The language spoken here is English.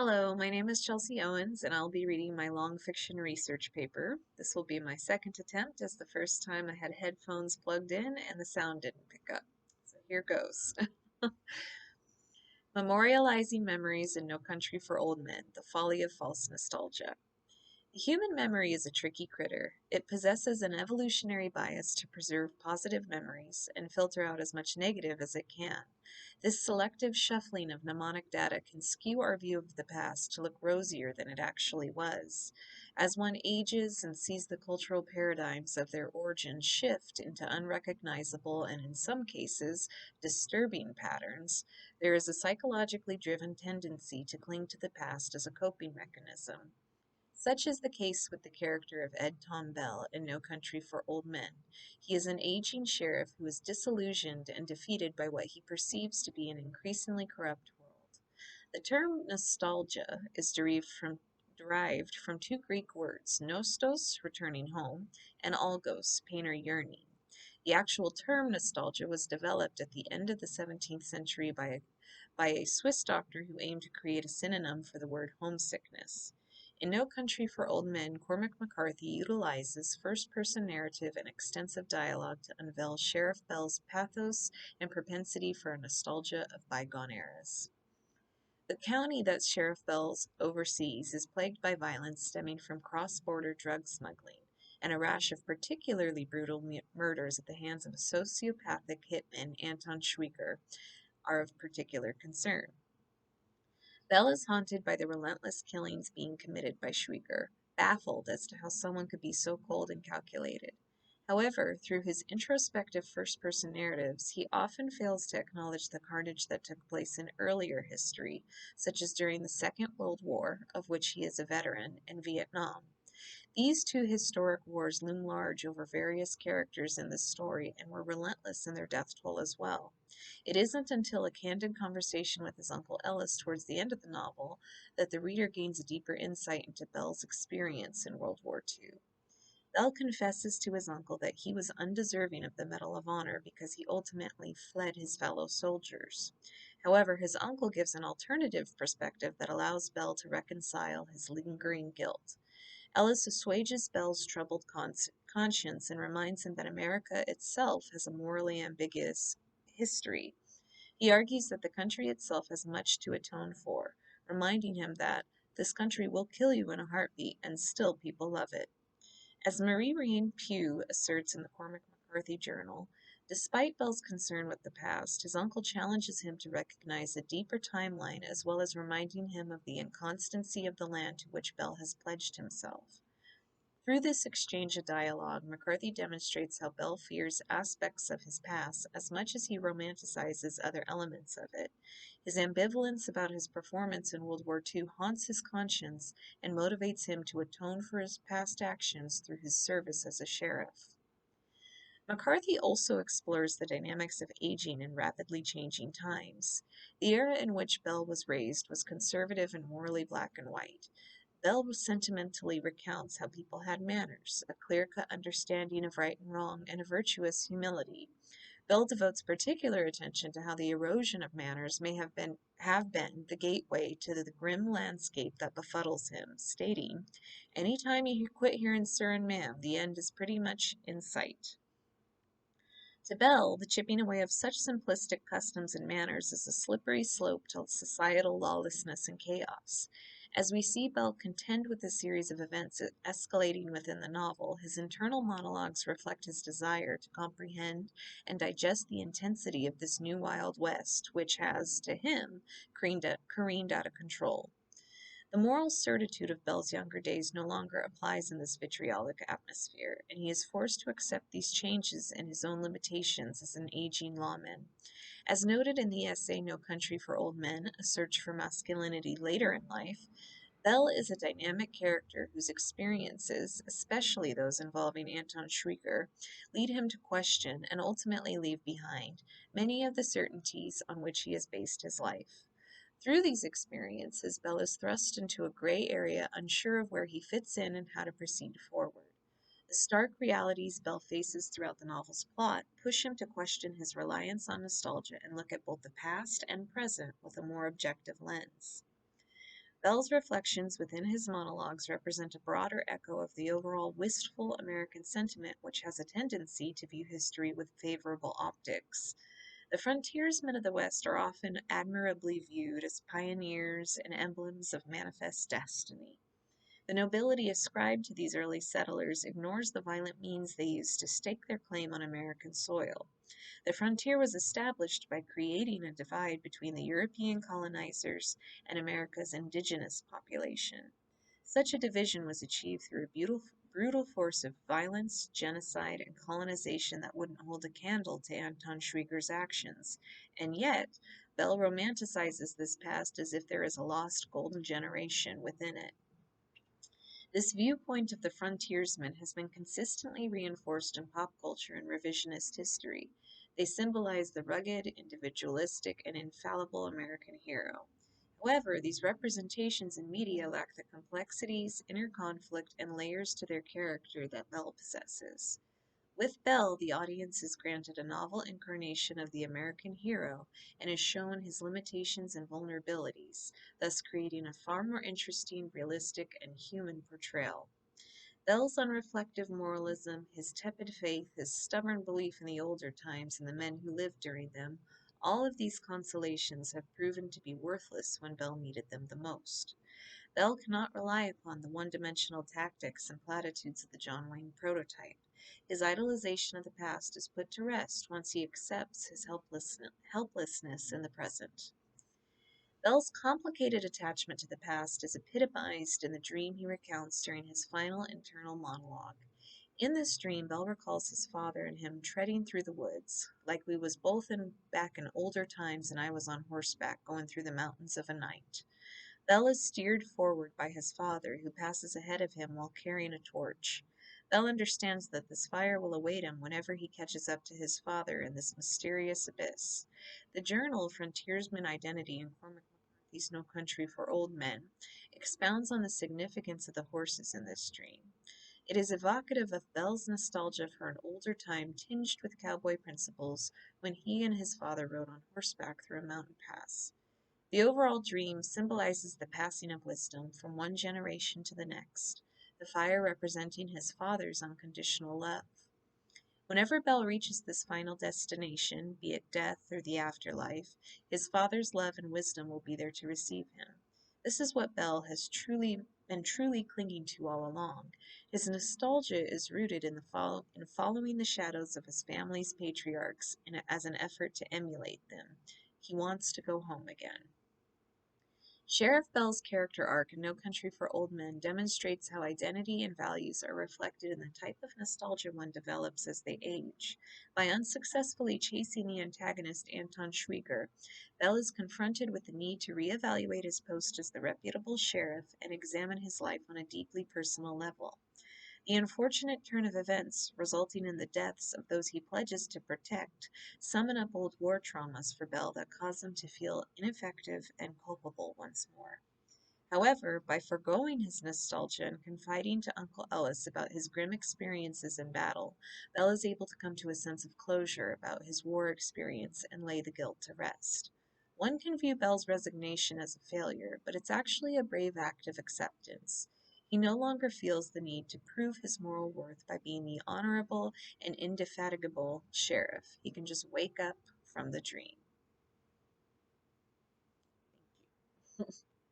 Hello, my name is Chelsea Owens, and I'll be reading my long fiction research paper. This will be my second attempt, as the first time I had headphones plugged in and the sound didn't pick up. So here goes. Memorializing Memories in No Country for Old Men, The Folly of False Nostalgia. The human memory is a tricky critter. It possesses an evolutionary bias to preserve positive memories and filter out as much negative as it can. This selective shuffling of mnemonic data can skew our view of the past to look rosier than it actually was. As one ages and sees the cultural paradigms of their origin shift into unrecognizable and, in some cases, disturbing patterns, there is a psychologically driven tendency to cling to the past as a coping mechanism. Such is the case with the character of Ed Tom Bell in No Country for Old Men. He is an aging sheriff who is disillusioned and defeated by what he perceives to be an increasingly corrupt world. The term nostalgia is derived from two Greek words, nostos, returning home, and algos, pain or yearning. The actual term nostalgia was developed at the end of the 17th century by a Swiss doctor who aimed to create a synonym for the word homesickness. In No Country for Old Men, Cormac McCarthy utilizes first person narrative and extensive dialogue to unveil Sheriff Bell's pathos and propensity for a nostalgia of bygone eras. The county that Sheriff Bells oversees is plagued by violence stemming from cross border drug smuggling, and a rash of particularly brutal murders at the hands of a sociopathic hitman, Anton Schweiker, are of particular concern. Bell is haunted by the relentless killings being committed by Schweiker, baffled as to how someone could be so cold and calculated. However, through his introspective first person narratives, he often fails to acknowledge the carnage that took place in earlier history, such as during the Second World War, of which he is a veteran, and Vietnam. These two historic wars loom large over various characters in this story and were relentless in their death toll as well. It isn't until a candid conversation with his Uncle Ellis towards the end of the novel that the reader gains a deeper insight into Bell's experience in World War II. Bell confesses to his uncle that he was undeserving of the Medal of Honor because he ultimately fled his fellow soldiers. However, his uncle gives an alternative perspective that allows Bell to reconcile his lingering guilt. Ellis assuages Bell's troubled conscience and reminds him that America itself has a morally ambiguous history. He argues that the country itself has much to atone for, reminding him that this country will kill you in a heartbeat and still people love it. As Marie Rain Pugh asserts in the Cormac McCarthy Journal, despite Bell's concern with the past, his uncle challenges him to recognize a deeper timeline as well as reminding him of the inconstancy of the land to which Bell has pledged himself. Through this exchange of dialogue, McCarthy demonstrates how Bell fears aspects of his past as much as he romanticizes other elements of it. His ambivalence about his performance in World War II haunts his conscience and motivates him to atone for his past actions through his service as a sheriff. McCarthy also explores the dynamics of aging in rapidly changing times. The era in which Bell was raised was conservative and morally black and white. Bell sentimentally recounts how people had manners, a clear cut understanding of right and wrong, and a virtuous humility. Bell devotes particular attention to how the erosion of manners may have been the gateway to the grim landscape that befuddles him, stating, "Any time you quit hearing sir and ma'am, the end is pretty much in sight." To Bell, the chipping away of such simplistic customs and manners is a slippery slope to societal lawlessness and chaos. As we see Bell contend with a series of events escalating within the novel, his internal monologues reflect his desire to comprehend and digest the intensity of this new Wild West, which has, to him, careened out of control. The moral certitude of Bell's younger days no longer applies in this vitriolic atmosphere, and he is forced to accept these changes and his own limitations as an aging lawman. As noted in the essay No Country for Old Men, A Search for Masculinity Later in Life, Bell is a dynamic character whose experiences, especially those involving Anton Schweiker, lead him to question and ultimately leave behind many of the certainties on which he has based his life. Through these experiences, Bell is thrust into a gray area, unsure of where he fits in and how to proceed forward. The stark realities Bell faces throughout the novel's plot push him to question his reliance on nostalgia and look at both the past and present with a more objective lens. Bell's reflections within his monologues represent a broader echo of the overall wistful American sentiment, which has a tendency to view history with favorable optics. The frontiersmen of the West are often admirably viewed as pioneers and emblems of manifest destiny. The nobility ascribed to these early settlers ignores the violent means they used to stake their claim on American soil. The frontier was established by creating a divide between the European colonizers and America's indigenous population. Such a division was achieved through a brutal force of violence, genocide, and colonization that wouldn't hold a candle to Anton Schwieger's actions. And yet, Bell romanticizes this past as if there is a lost golden generation within it. This viewpoint of the frontiersman has been consistently reinforced in pop culture and revisionist history. They symbolize the rugged, individualistic, and infallible American hero. However, these representations in media lack the complexities, inner conflict, and layers to their character that Bell possesses. With Bell, the audience is granted a novel incarnation of the American hero and is shown his limitations and vulnerabilities, thus creating a far more interesting, realistic, and human portrayal. Bell's unreflective moralism, his tepid faith, his stubborn belief in the older times and the men who lived during them, all of these consolations have proven to be worthless when Bell needed them the most. Bell cannot rely upon the one-dimensional tactics and platitudes of the John Wayne prototype. His idolization of the past is put to rest once he accepts his helplessness in the present. Bell's complicated attachment to the past is epitomized in the dream he recounts during his final internal monologue. In this dream, Bell recalls his father and him treading through the woods, like we was both back in older times and I was on horseback going through the mountains of a night. Bell is steered forward by his father, who passes ahead of him while carrying a torch. Bell understands that this fire will await him whenever he catches up to his father in this mysterious abyss. The journal, Frontiersman Identity in Cormac McCarthy's No Country for Old Men, expounds on the significance of the horses in this dream. It is evocative of Bell's nostalgia for an older time tinged with cowboy principles when he and his father rode on horseback through a mountain pass. The overall dream symbolizes the passing of wisdom from one generation to the next, the fire representing his father's unconditional love. Whenever Bell reaches this final destination, be it death or the afterlife, his father's love and wisdom will be there to receive him. This is what Bell has truly clinging to all along. His nostalgia is rooted in following the shadows of his family's patriarchs as an effort to emulate them. He wants to go home again. Sheriff Bell's character arc in No Country for Old Men demonstrates how identity and values are reflected in the type of nostalgia one develops as they age. By unsuccessfully chasing the antagonist Anton Schwieger, Bell is confronted with the need to reevaluate his post as the reputable sheriff and examine his life on a deeply personal level. The unfortunate turn of events, resulting in the deaths of those he pledges to protect, summon up old war traumas for Bell that cause him to feel ineffective and culpable once more. However, by foregoing his nostalgia and confiding to Uncle Ellis about his grim experiences in battle, Bell is able to come to a sense of closure about his war experience and lay the guilt to rest. One can view Bell's resignation as a failure, but it's actually a brave act of acceptance. He no longer feels the need to prove his moral worth by being the honorable and indefatigable sheriff. He can just wake up from the dream.